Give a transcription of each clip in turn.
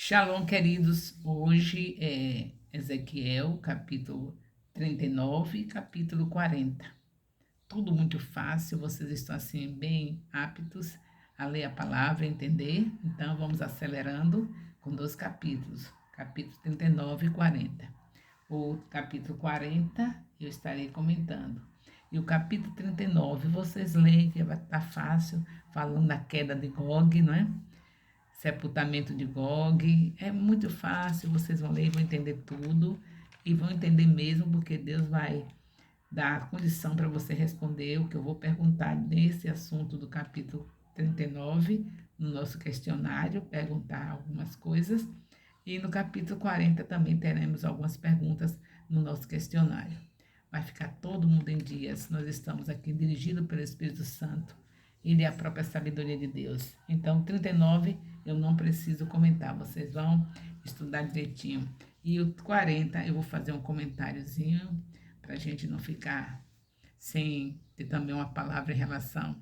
Shalom, queridos. Hoje é Ezequiel, capítulo 39, capítulo 40. Tudo muito fácil, vocês estão assim bem aptos a ler a palavra, entender. Então vamos acelerando com dois capítulos, capítulo 39 e 40. O capítulo 40 eu estarei comentando. E o capítulo 39 vocês leem, que vai estar fácil, falando da queda de Gog, não é? Sepultamento de Gog. É muito fácil, vocês vão ler e vão entender tudo. E vão entender mesmo, porque Deus vai dar a condição para você responder o que eu vou perguntar nesse assunto do capítulo 39, no nosso questionário, perguntar algumas coisas. E no capítulo 40 também teremos algumas perguntas no nosso questionário. Vai ficar todo mundo em dias. Nós estamos aqui dirigidos pelo Espírito Santo. Ele é a própria sabedoria de Deus. Então, 39 eu não preciso comentar. Vocês vão estudar direitinho. E o 40 eu vou fazer um comentáriozinho para a gente não ficar sem ter também uma palavra em relação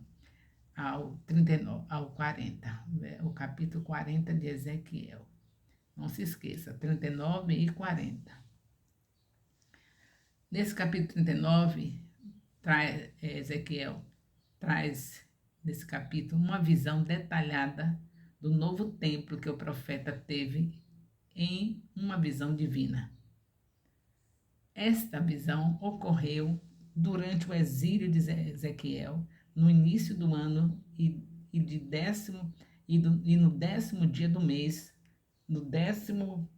ao 39, ao 40, o capítulo 40 de Ezequiel. Não se esqueça, 39 e 40. Nesse capítulo 39, Ezequiel traz, nesse capítulo, uma visão detalhada do novo templo que o profeta teve em uma visão divina. Esta visão ocorreu durante o exílio de Ezequiel, no início do ano e no 10º dia do mês, no décimo.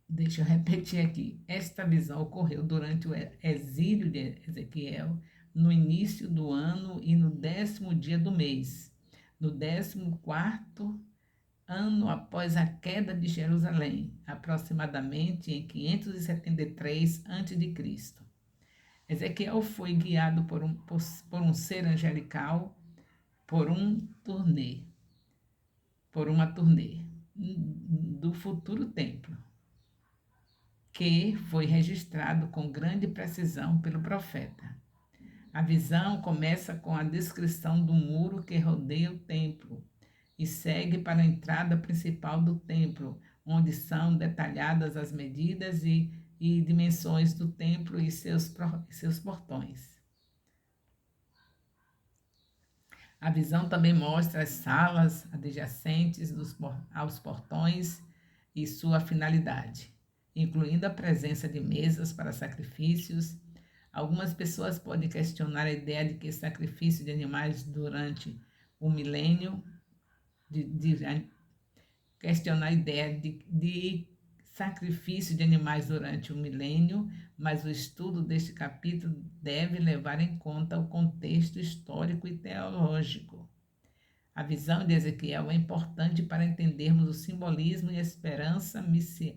Deixa eu repetir aqui. Esta visão ocorreu durante o exílio de Ezequiel, no início do ano e no 10º dia do mês, no 14º ano após a queda de Jerusalém, aproximadamente em 573 a.C. Ezequiel foi guiado por um ser angelical por uma turnê do futuro templo, que foi registrado com grande precisão pelo profeta. A visão começa com a descrição do muro que rodeia o templo e segue para a entrada principal do templo, onde são detalhadas as medidas e dimensões do templo e seus portões. A visão também mostra as salas adjacentes aos portões e sua finalidade, incluindo a presença de mesas para sacrifícios. Algumas pessoas podem questionar a ideia de que sacrifício de animais durante o milênio, questionar a ideia de sacrifício de animais durante o milênio, mas o estudo deste capítulo deve levar em conta o contexto histórico e teológico. A visão de Ezequiel é importante para entendermos o simbolismo e a esperança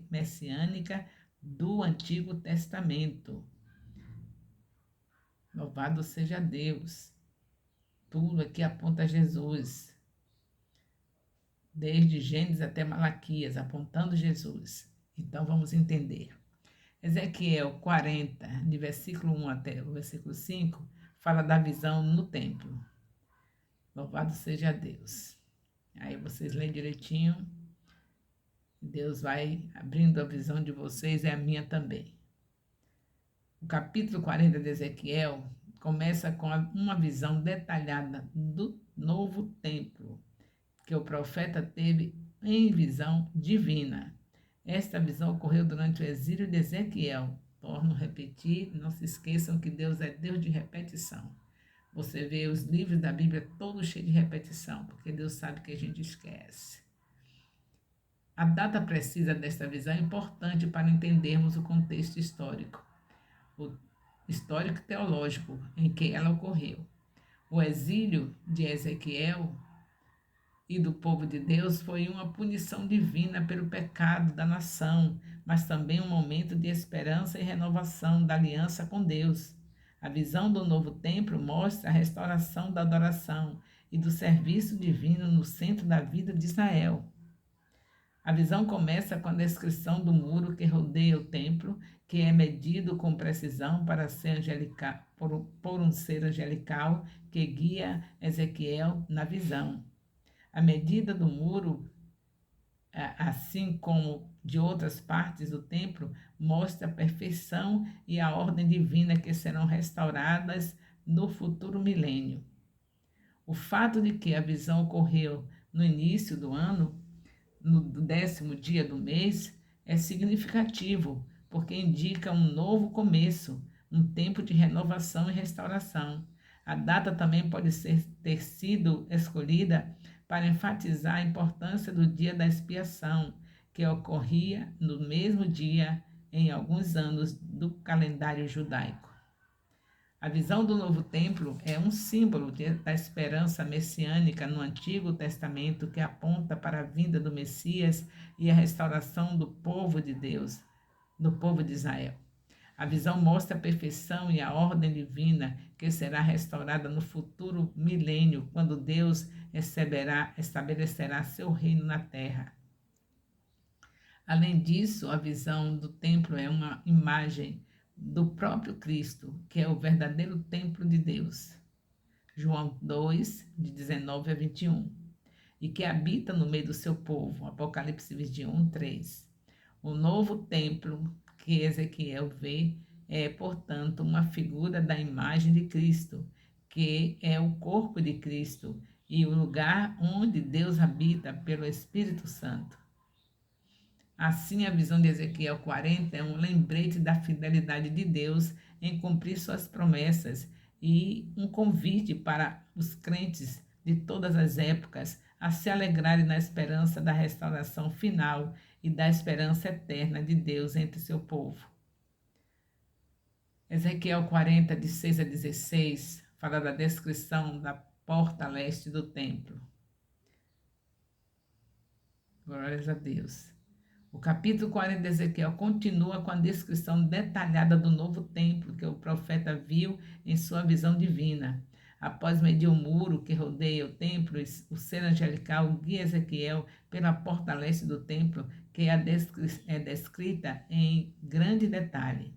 messiânica do Antigo Testamento. Louvado seja Deus! Tudo aqui aponta a Jesus, desde Gênesis até Malaquias, apontando Jesus. Então vamos entender. Ezequiel 40, de versículo 1 até o versículo 5, fala da visão no templo. Louvado seja Deus. Aí vocês leem direitinho. Deus vai abrindo a visão de vocês e a minha também. O capítulo 40 de Ezequiel começa com uma visão detalhada do novo templo, que o profeta teve em visão divina. Esta visão ocorreu durante o exílio de Ezequiel. Torno a repetir, não se esqueçam que Deus é Deus de repetição. Você vê os livros da Bíblia todos cheios de repetição, porque Deus sabe que a gente esquece. A data precisa desta visão é importante para entendermos o contexto histórico, o histórico teológico em que ela ocorreu. O exílio de Ezequiel e do povo de Deus foi uma punição divina pelo pecado da nação, mas também um momento de esperança e renovação da aliança com Deus. A visão do novo templo mostra a restauração da adoração e do serviço divino no centro da vida de Israel. A visão começa com a descrição do muro que rodeia o templo, que é medido com precisão para ser por um ser angelical que guia Ezequiel na visão. A medida do muro assim como de outras partes do templo, mostra a perfeição e a ordem divina que serão restauradas no futuro milênio. O fato de que a visão ocorreu no início do ano, no 10º dia do mês, é significativo, porque indica um novo começo, um tempo de renovação e restauração. A data também pode ter sido escolhida para enfatizar a importância do dia da expiação, que ocorria no mesmo dia em alguns anos do calendário judaico. A visão do novo templo é um símbolo da esperança messiânica no Antigo Testamento que aponta para a vinda do Messias e a restauração do povo de Deus, do povo de Israel. A visão mostra a perfeição e a ordem divina que será restaurada no futuro milênio, quando Deus estabelecerá seu reino na terra. Além disso, a visão do templo é uma imagem do próprio Cristo, que é o verdadeiro templo de Deus. João 2, de 19 a 21. E que habita no meio do seu povo. Apocalipse 21, 3. O novo templo que Ezequiel vê é, portanto, uma figura da imagem de Cristo, que é o corpo de Cristo e o lugar onde Deus habita pelo Espírito Santo. Assim, a visão de Ezequiel 40 é um lembrete da fidelidade de Deus em cumprir suas promessas e um convite para os crentes de todas as épocas a se alegrarem na esperança da restauração final e da esperança eterna de Deus entre seu povo. Ezequiel 40, de 6 a 16, fala da descrição da porta leste do templo. Glórias a Deus. O capítulo 40 de Ezequiel continua com a descrição detalhada do novo templo que o profeta viu em sua visão divina. Após medir o muro que rodeia o templo, o ser angelical guia Ezequiel pela porta leste do templo, que é descrita em grande detalhe.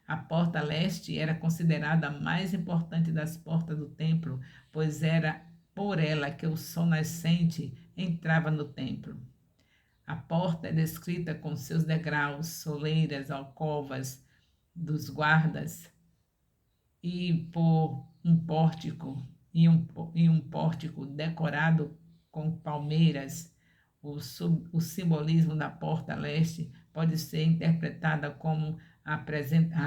A porta leste era considerada a mais importante das portas do templo, pois era por ela que o sol nascente entrava no templo. A porta é descrita com seus degraus, soleiras, alcovas dos guardas e por um pórtico e um pórtico decorado com palmeiras. O simbolismo da porta leste pode ser interpretada como a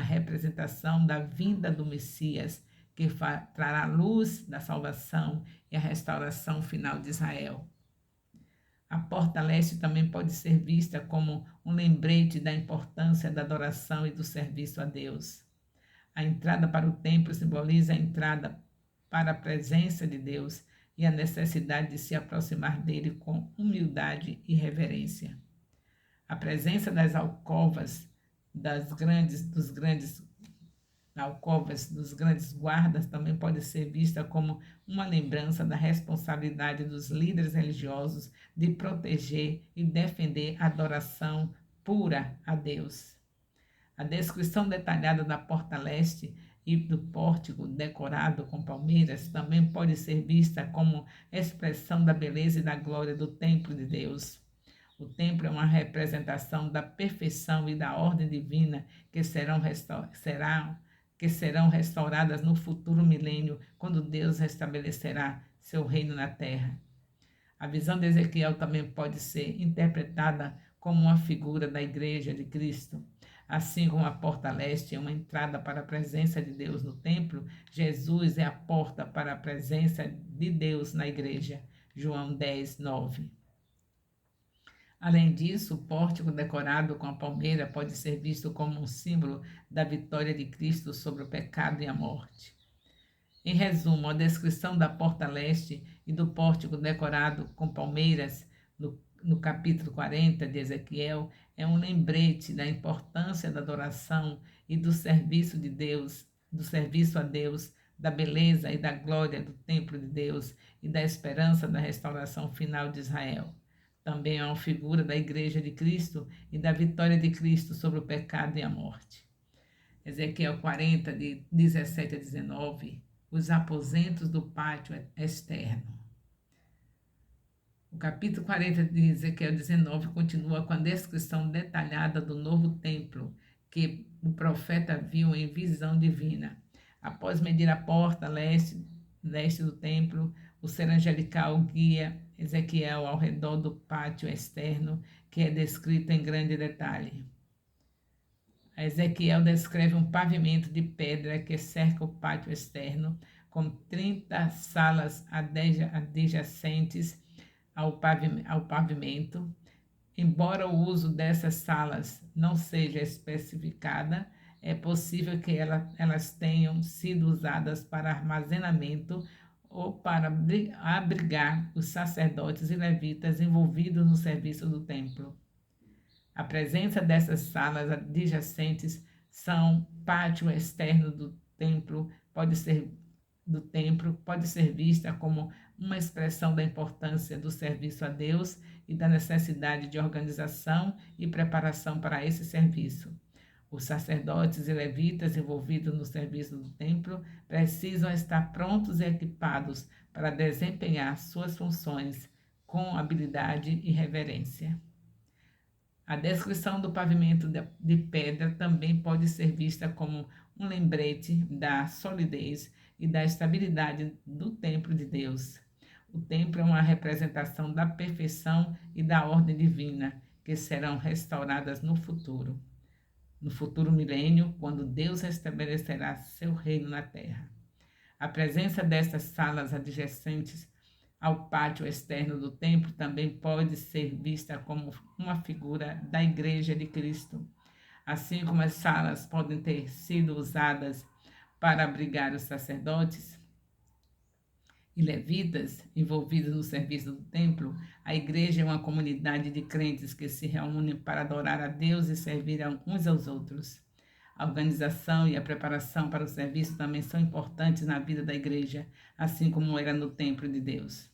representação da vinda do Messias, que trará a luz da salvação e a restauração final de Israel. A porta leste também pode ser vista como um lembrete da importância da adoração e do serviço a Deus. A entrada para o templo simboliza a entrada para a presença de Deus e a necessidade de se aproximar dele com humildade e reverência. A presença das alcovas dos grandes guardas também pode ser vista como uma lembrança da responsabilidade dos líderes religiosos de proteger e defender a adoração pura a Deus. A descrição detalhada da porta leste e do pórtico decorado com palmeiras também pode ser vista como expressão da beleza e da glória do templo de Deus. O templo é uma representação da perfeição e da ordem divina que serão restauradas no futuro milênio, quando Deus restabelecerá seu reino na terra. A visão de Ezequiel também pode ser interpretada como uma figura da Igreja de Cristo. Assim como a porta leste é uma entrada para a presença de Deus no templo, Jesus é a porta para a presença de Deus na Igreja. João 10, 9. Além disso, o pórtico decorado com a palmeira pode ser visto como um símbolo da vitória de Cristo sobre o pecado e a morte. Em resumo, a descrição da porta leste e do pórtico decorado com palmeiras no capítulo 40 de Ezequiel é um lembrete da importância da adoração e do serviço de Deus, do serviço a Deus, da beleza e da glória do templo de Deus e da esperança da restauração final de Israel. Também é uma figura da Igreja de Cristo e da vitória de Cristo sobre o pecado e a morte. Ezequiel 40, de 17 a 19, os aposentos do pátio externo. O capítulo 40 de Ezequiel 19 continua com a descrição detalhada do novo templo que o profeta viu em visão divina. Após medir a porta leste do templo, o ser angelical guia Ezequiel ao redor do pátio externo, que é descrito em grande detalhe. Ezequiel descreve um pavimento de pedra que cerca o pátio externo, com 30 salas adjacentes ao pavimento. Embora o uso dessas salas não seja especificada, é possível que elas tenham sido usadas para armazenamento ou para abrigar os sacerdotes e levitas envolvidos no serviço do templo. A presença dessas salas adjacentes são pátio externo do templo pode ser vista como uma expressão da importância do serviço a Deus e da necessidade de organização e preparação para esse serviço. Os sacerdotes e levitas envolvidos no serviço do templo precisam estar prontos e equipados para desempenhar suas funções com habilidade e reverência. A descrição do pavimento de pedra também pode ser vista como um lembrete da solidez e da estabilidade do templo de Deus. O templo é uma representação da perfeição e da ordem divina, que serão restauradas no futuro milênio, quando Deus restabelecerá seu reino na terra. A presença destas salas adjacentes ao pátio externo do templo também pode ser vista como uma figura da Igreja de Cristo. Assim como as salas podem ter sido usadas para abrigar os sacerdotes e levitas envolvidos no serviço do templo, a igreja é uma comunidade de crentes que se reúnem para adorar a Deus e servir uns aos outros. A organização e a preparação para o serviço também são importantes na vida da igreja, assim como era no templo de Deus.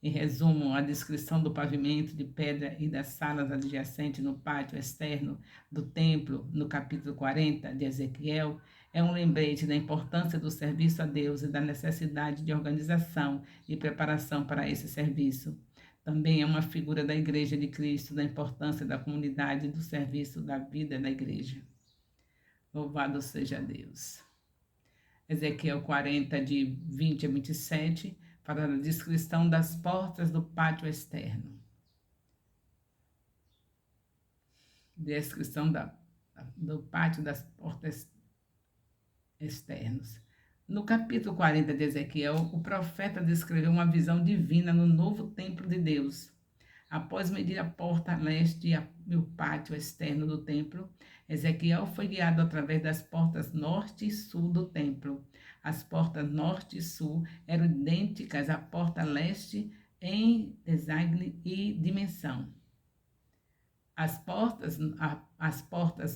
Em resumo, a descrição do pavimento de pedra e das salas adjacentes no pátio externo do templo, no capítulo 40 de Ezequiel, é um lembrete da importância do serviço a Deus e da necessidade de organização e preparação para esse serviço. Também é uma figura da Igreja de Cristo, da importância da comunidade e do serviço da vida da igreja. Louvado seja Deus. Ezequiel 40, de 20 a 27, fala da descrição das portas do pátio externo. Descrição do pátio das portas externos. No capítulo 40 de Ezequiel, o profeta descreveu uma visão divina no novo templo de Deus. Após medir a porta leste e o pátio externo do templo, Ezequiel foi guiado através das portas norte e sul do templo. As portas norte e sul eram idênticas à porta leste em design e dimensão. As portas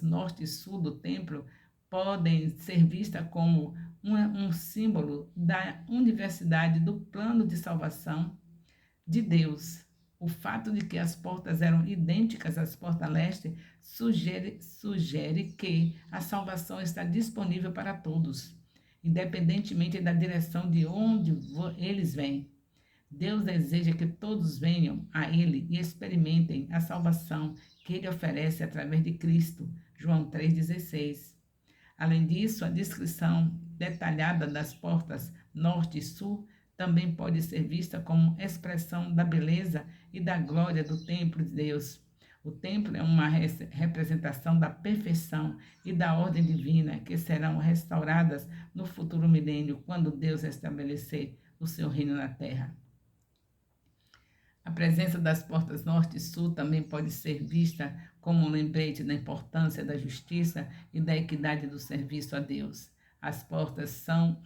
norte e sul do templo podem ser vistas como um símbolo da universalidade do plano de salvação de Deus. O fato de que as portas eram idênticas às portas leste sugere que a salvação está disponível para todos, independentemente da direção de onde eles vêm. Deus deseja que todos venham a Ele e experimentem a salvação que Ele oferece através de Cristo. João 3,16. Além disso, a descrição detalhada das portas norte e sul também pode ser vista como expressão da beleza e da glória do templo de Deus. O templo é uma representação da perfeição e da ordem divina que serão restauradas no futuro milênio, quando Deus estabelecer o seu reino na terra. A presença das portas norte e sul também pode ser vista como um lembrete da importância da justiça e da equidade do serviço a Deus. As portas são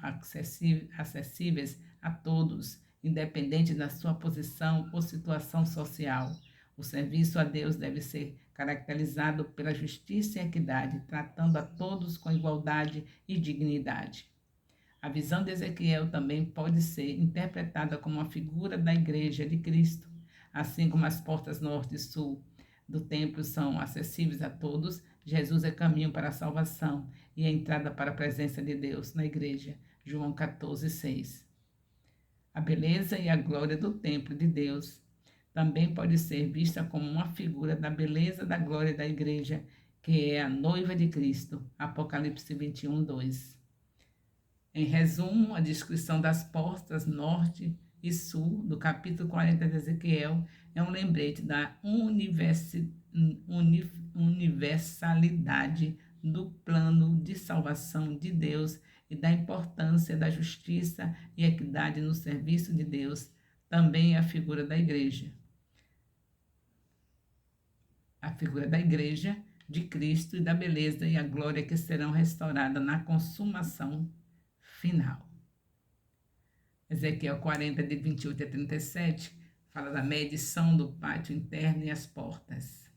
acessíveis a todos, independente da sua posição ou situação social. O serviço a Deus deve ser caracterizado pela justiça e equidade, tratando a todos com igualdade e dignidade. A visão de Ezequiel também pode ser interpretada como uma figura da Igreja de Cristo. Assim como as portas norte e sul do templo são acessíveis a todos, Jesus é caminho para a salvação e a entrada para a presença de Deus na igreja. João 14, 6. A beleza e a glória do templo de Deus também pode ser vista como uma figura da beleza da glória da igreja, que é a noiva de Cristo. Apocalipse 21, 2. Em resumo, a descrição das portas norte e sul do capítulo 40 de Ezequiel é um lembrete da universalidade do plano de salvação de Deus e da importância da justiça e equidade no serviço de Deus. Também é a figura da igreja. A figura da igreja, de Cristo e da beleza e a glória que serão restauradas na consumação final. Ezequiel 40, de 28 a 37, fala da medição do pátio interno e as portas.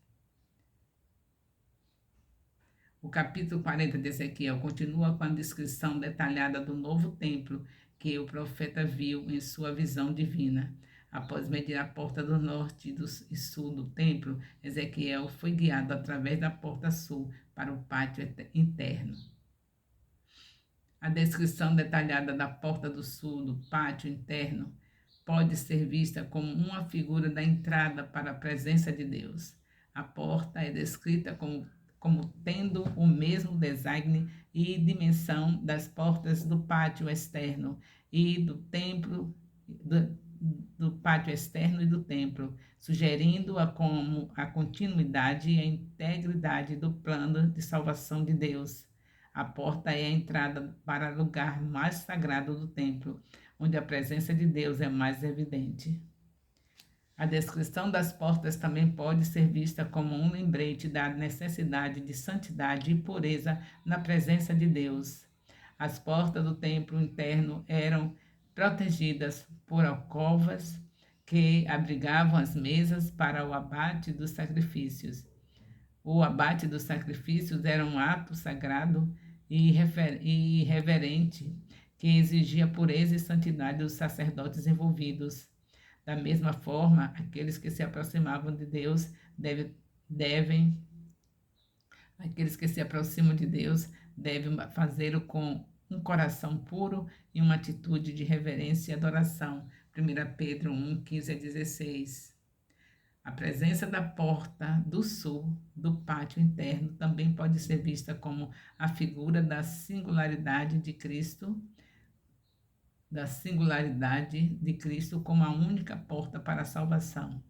O capítulo 40 de Ezequiel continua com a descrição detalhada do novo templo que o profeta viu em sua visão divina. Após medir a porta do norte e sul do templo, Ezequiel foi guiado através da porta sul para o pátio interno. A descrição detalhada da porta do sul do pátio interno pode ser vista como uma figura da entrada para a presença de Deus. A porta é descrita como tendo o mesmo design e dimensão das portas do pátio externo e do templo, do pátio externo e do templo, sugerindo como a continuidade e a integridade do plano de salvação de Deus. A porta é a entrada para o lugar mais sagrado do templo, onde a presença de Deus é mais evidente. A descrição das portas também pode ser vista como um lembrete da necessidade de santidade e pureza na presença de Deus. As portas do templo interno eram protegidas por alcovas que abrigavam as mesas para o abate dos sacrifícios. O abate dos sacrifícios era um ato sagrado e reverente que exigia pureza e santidade dos sacerdotes envolvidos. Da mesma forma, aqueles que se aproximavam de Deus devem fazê-lo com um coração puro e uma atitude de reverência e adoração. 1 Pedro 1, 15 a 16. A presença da porta do sul do pátio interno também pode ser vista como a figura da singularidade de Cristo como a única porta para a salvação.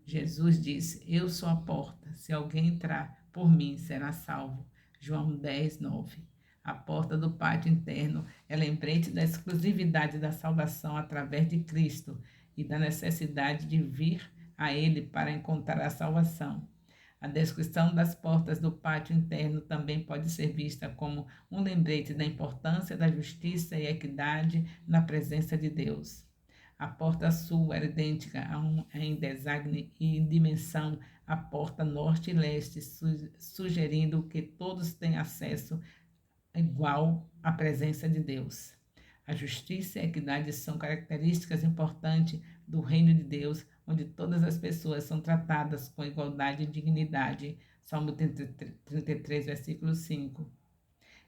Jesus disse: "Eu sou a porta, se alguém entrar por mim será salvo." João 10, 9. A porta do pátio interno é lembrete da exclusividade da salvação através de Cristo e da necessidade de vir a Ele para encontrar a salvação. A descrição das portas do pátio interno também pode ser vista como um lembrete da importância da justiça e equidade na presença de Deus. A porta sul era idêntica em design e dimensão à porta norte e leste, sugerindo que todos têm acesso igual à presença de Deus. A justiça e a equidade são características importantes do reino de Deus, onde todas as pessoas são tratadas com igualdade e dignidade. Salmo 33, versículo 5.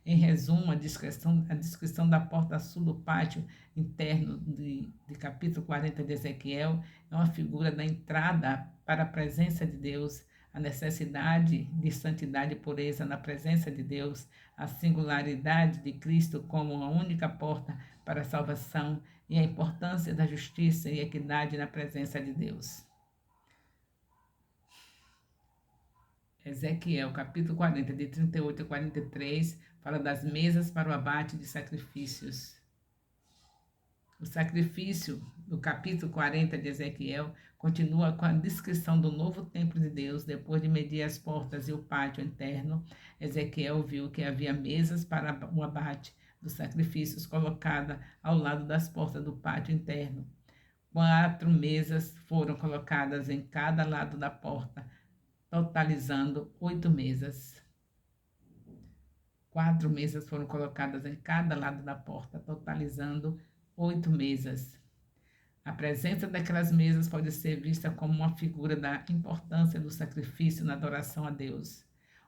Em resumo, a descrição da porta sul do pátio interno de capítulo 40 de Ezequiel é uma figura da entrada para a presença de Deus, a necessidade de santidade e pureza na presença de Deus, a singularidade de Cristo como a única porta para a salvação e a importância da justiça e equidade na presença de Deus. Ezequiel, capítulo 40, de 38 a 43, fala das mesas para o abate de sacrifícios. O sacrifício do capítulo 40 de Ezequiel continua com a descrição do novo templo de Deus. Depois de medir as portas e o pátio interno, Ezequiel viu que havia mesas para o abate dos sacrifícios colocadas ao lado das portas do pátio interno. 4 mesas foram colocadas em cada lado da porta, totalizando 8 mesas. 4 mesas foram colocadas em cada lado da porta, totalizando 8 mesas. A presença daquelas mesas pode ser vista como uma figura da importância do sacrifício na adoração a Deus.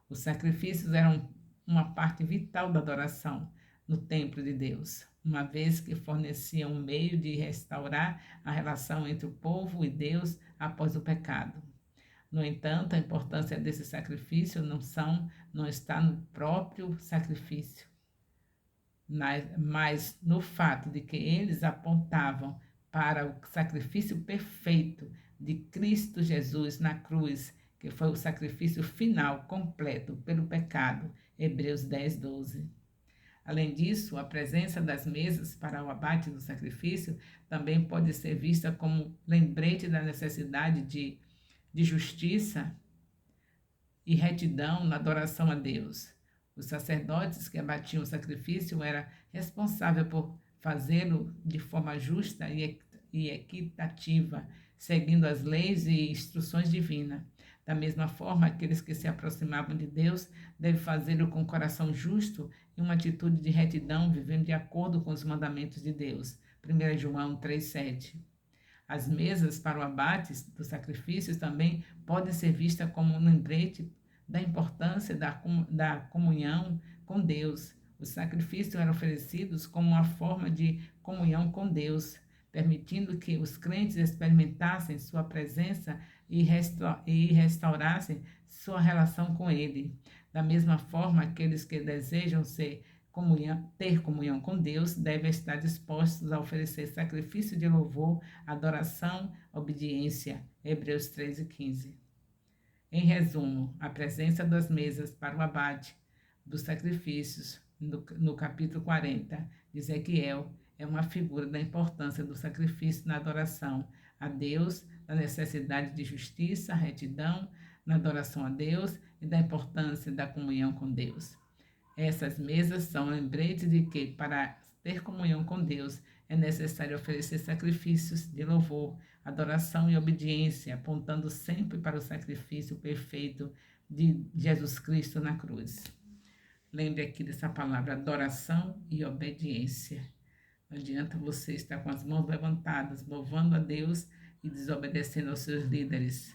Os sacrifícios eram uma parte vital da adoração. no templo de Deus, uma vez que fornecia um meio de restaurar a relação entre o povo e Deus após o pecado. No entanto, a importância desse sacrifício não está no próprio sacrifício, mas no fato de que eles apontavam para o sacrifício perfeito de Cristo Jesus na cruz, que foi o sacrifício final completo pelo pecado. Hebreus 10, 12. Além disso, a presença das mesas para o abate do sacrifício também pode ser vista como lembrete da necessidade de justiça e retidão na adoração a Deus. Os sacerdotes que abatiam o sacrifício eram responsáveis por fazê-lo de forma justa e equitativa, seguindo as leis e instruções divinas. Da mesma forma, aqueles que se aproximavam de Deus devem fazê-lo com um coração justo e uma atitude de retidão, vivendo de acordo com os mandamentos de Deus. 1 João 3,7. As mesas para o abate dos sacrifícios também podem ser vistas como um lembrete da importância da comunhão com Deus. Os sacrifícios eram oferecidos como uma forma de comunhão com Deus, permitindo que os crentes experimentassem sua presença e restaurassem sua relação com Ele. Da mesma forma, aqueles que desejam ter comunhão com Deus devem estar dispostos a oferecer sacrifício de louvor, adoração, obediência. Hebreus 13:15. Em resumo, a presença das mesas para o abate dos sacrifícios no capítulo 40 de Ezequiel é uma figura da importância do sacrifício na adoração a Deus, da necessidade de justiça, retidão na adoração a Deus e da importância da comunhão com Deus. Essas mesas são lembretes de que, para ter comunhão com Deus, é necessário oferecer sacrifícios de louvor, adoração e obediência, apontando sempre para o sacrifício perfeito de Jesus Cristo na cruz. Lembre aqui dessa palavra, adoração e obediência. Não adianta você estar com as mãos levantadas, louvando a Deus e desobedecendo aos seus líderes,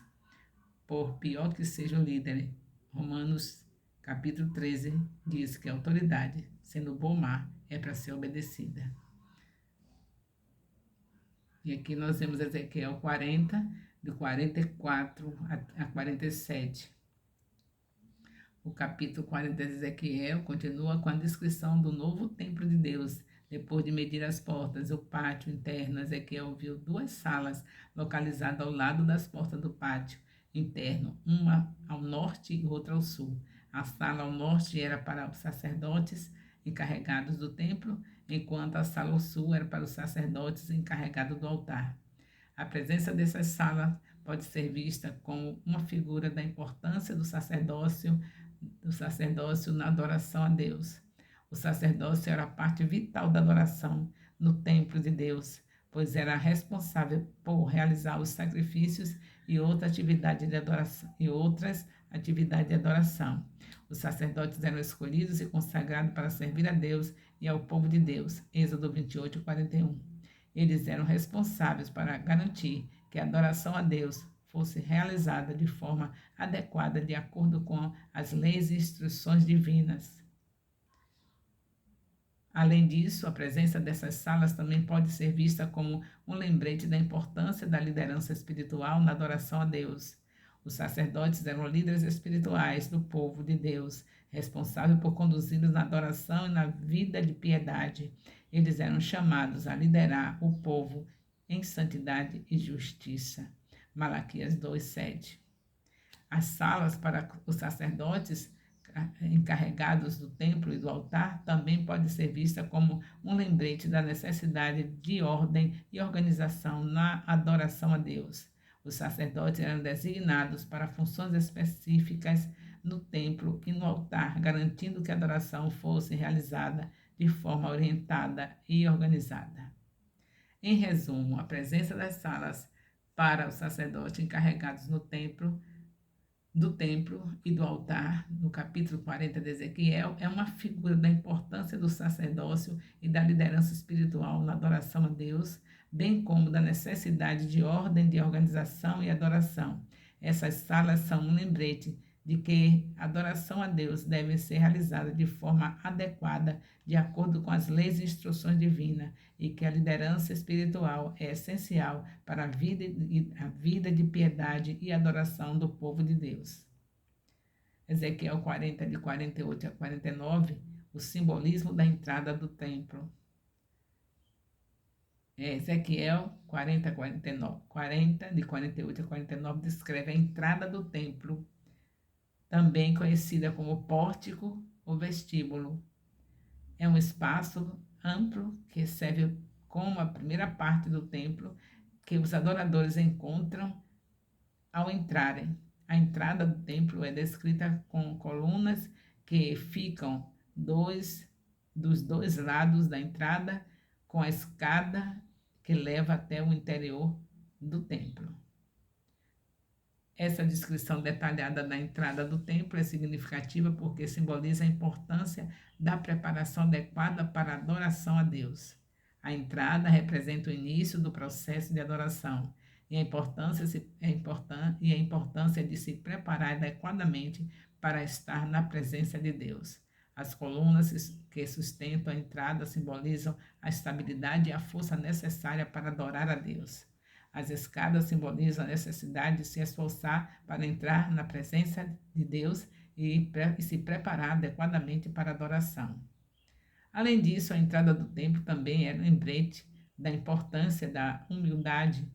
por pior que seja o líder. Romanos capítulo 13 diz que a autoridade, sendo bom ou má, é para ser obedecida. E aqui nós vemos Ezequiel 40, de 44 a 47. O capítulo 40 de Ezequiel continua com a descrição do novo templo de Deus. Depois de medir as portas, o pátio interno, Ezequiel viu duas salas localizadas ao lado das portas do pátio interno, uma ao norte e outra ao sul. A sala ao norte era para os sacerdotes encarregados do templo, enquanto a sala ao sul era para os sacerdotes encarregados do altar. A presença dessas salas pode ser vista como uma figura da importância do sacerdócio na adoração a Deus. O sacerdócio era a parte vital da adoração no templo de Deus, pois era responsável por realizar os sacrifícios e outras atividades de adoração. Os sacerdotes eram escolhidos e consagrados para servir a Deus e ao povo de Deus. Êxodo 28, 41. Eles eram responsáveis para garantir que a adoração a Deus fosse realizada de forma adequada, de acordo com as leis e instruções divinas. Além disso, a presença dessas salas também pode ser vista como um lembrete da importância da liderança espiritual na adoração a Deus. Os sacerdotes eram líderes espirituais do povo de Deus, responsáveis por conduzi-los na adoração e na vida de piedade. Eles eram chamados a liderar o povo em santidade e justiça. Malaquias 2:7. As salas para os sacerdotes encarregados do templo e do altar também pode ser vista como um lembrete da necessidade de ordem e organização na adoração a Deus. Os sacerdotes eram designados para funções específicas no templo e no altar, garantindo que a adoração fosse realizada de forma orientada e organizada. Em resumo, a presença das salas para os sacerdotes encarregados do templo e do altar, no capítulo 40 de Ezequiel, é uma figura da importância do sacerdócio e da liderança espiritual na adoração a Deus, bem como da necessidade de ordem, de organização e adoração. Essas salas são um lembrete de que a adoração a Deus deve ser realizada de forma adequada, de acordo com as leis e instruções divinas, e que a liderança espiritual é essencial para a vida de piedade e adoração do povo de Deus. Ezequiel 40, de 48 a 49, o simbolismo da entrada do templo. Ezequiel 40, 49, 40, de 48 a 49, descreve a entrada do templo, também conhecida como pórtico ou vestíbulo. É um espaço amplo que serve como a primeira parte do templo que os adoradores encontram ao entrarem. A entrada do templo é descrita com colunas que ficam dos dois lados da entrada, com a escada que leva até o interior do templo. Essa descrição detalhada da entrada do templo é significativa porque simboliza a importância da preparação adequada para a adoração a Deus. A entrada representa o início do processo de adoração e a importância de se preparar adequadamente para estar na presença de Deus. As colunas que sustentam a entrada simbolizam a estabilidade e a força necessária para adorar a Deus. As escadas simbolizam a necessidade de se esforçar para entrar na presença de Deus e se preparar adequadamente para a adoração. Além disso, a entrada do templo também é lembrete da importância da humildade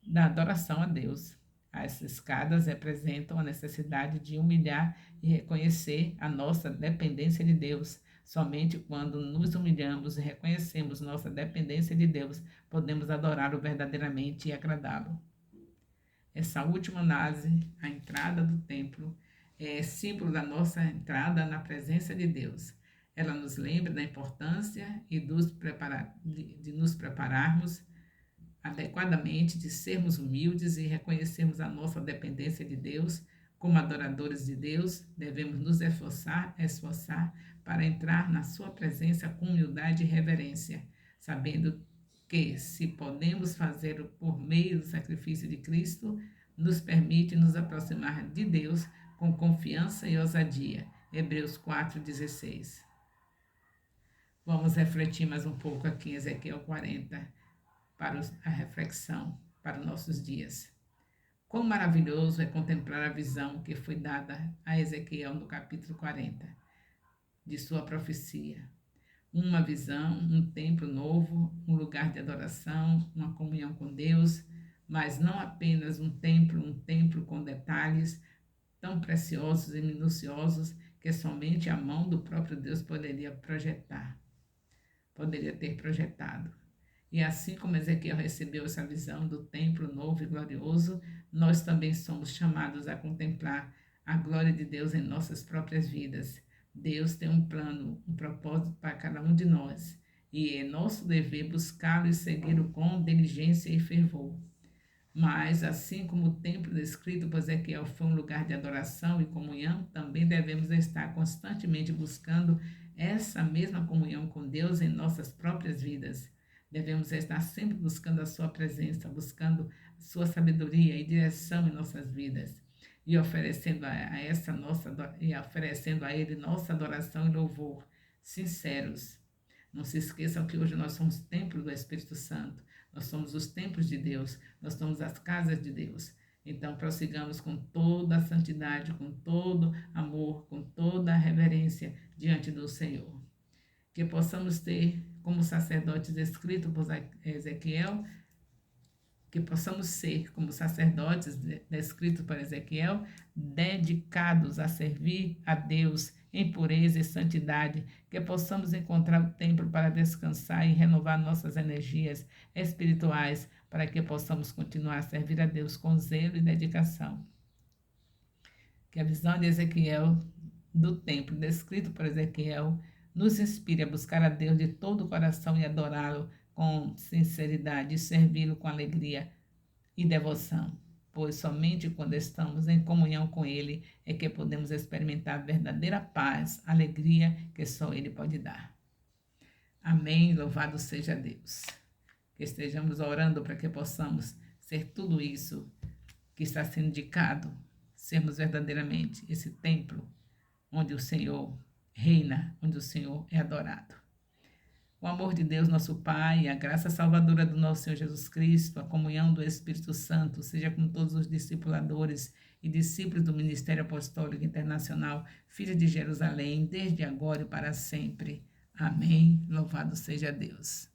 da adoração a Deus. As escadas representam a necessidade de humilhar e reconhecer a nossa dependência de Deus. Somente quando nos humilhamos e reconhecemos nossa dependência de Deus, podemos adorá-lo verdadeiramente e agradá-lo. Essa última análise, a entrada do templo, é símbolo da nossa entrada na presença de Deus. Ela nos lembra da importância de nos prepararmos adequadamente, de sermos humildes e reconhecermos a nossa dependência de Deus. Como adoradores de Deus, devemos nos esforçar para entrar na sua presença com humildade e reverência, sabendo que, se podemos fazê-lo por meio do sacrifício de Cristo, nos permite nos aproximar de Deus com confiança e ousadia. Hebreus 4,16. Vamos refletir mais um pouco aqui em Ezequiel 40, para a reflexão, para os nossos dias. Quão maravilhoso é contemplar a visão que foi dada a Ezequiel no capítulo 40 de sua profecia. Uma visão, um templo novo, um lugar de adoração, uma comunhão com Deus, mas não apenas um templo com detalhes tão preciosos e minuciosos que somente a mão do próprio Deus poderia ter projetado. E assim como Ezequiel recebeu essa visão do templo novo e glorioso, nós também somos chamados a contemplar a glória de Deus em nossas próprias vidas. Deus tem um plano, um propósito para cada um de nós, e é nosso dever buscá-lo e segui-lo com diligência e fervor. Mas, assim como o templo descrito por Ezequiel foi um lugar de adoração e comunhão, também devemos estar constantemente buscando essa mesma comunhão com Deus em nossas próprias vidas. Devemos estar sempre buscando a sua presença, buscando a sua sabedoria e direção em nossas vidas e oferecendo a Ele nossa adoração e louvor sinceros. Não se esqueçam que hoje nós somos templo do Espírito Santo, nós somos os templos de Deus, nós somos as casas de Deus. Então, prossigamos com toda a santidade, com todo amor, com toda a reverência diante do Senhor. Que possamos ter, como sacerdotes descritos por Ezequiel, que possamos ser, como sacerdotes descritos por Ezequiel, dedicados a servir a Deus em pureza e santidade, que possamos encontrar o templo para descansar e renovar nossas energias espirituais, para que possamos continuar a servir a Deus com zelo e dedicação. Que a visão de Ezequiel, do templo descrito por Ezequiel, nos inspire a buscar a Deus de todo o coração e adorá-lo com sinceridade e servi-lo com alegria e devoção, pois somente quando estamos em comunhão com Ele é que podemos experimentar a verdadeira paz, alegria que só Ele pode dar. Amém, louvado seja Deus. Que estejamos orando para que possamos ser tudo isso que está sendo indicado, sermos verdadeiramente esse templo onde o Senhor reina, onde o Senhor é adorado. O amor de Deus, nosso Pai, a graça salvadora do nosso Senhor Jesus Cristo, a comunhão do Espírito Santo, seja com todos os discipuladores e discípulos do Ministério Apostólico Internacional, Filhos de Jerusalém, desde agora e para sempre. Amém. Louvado seja Deus.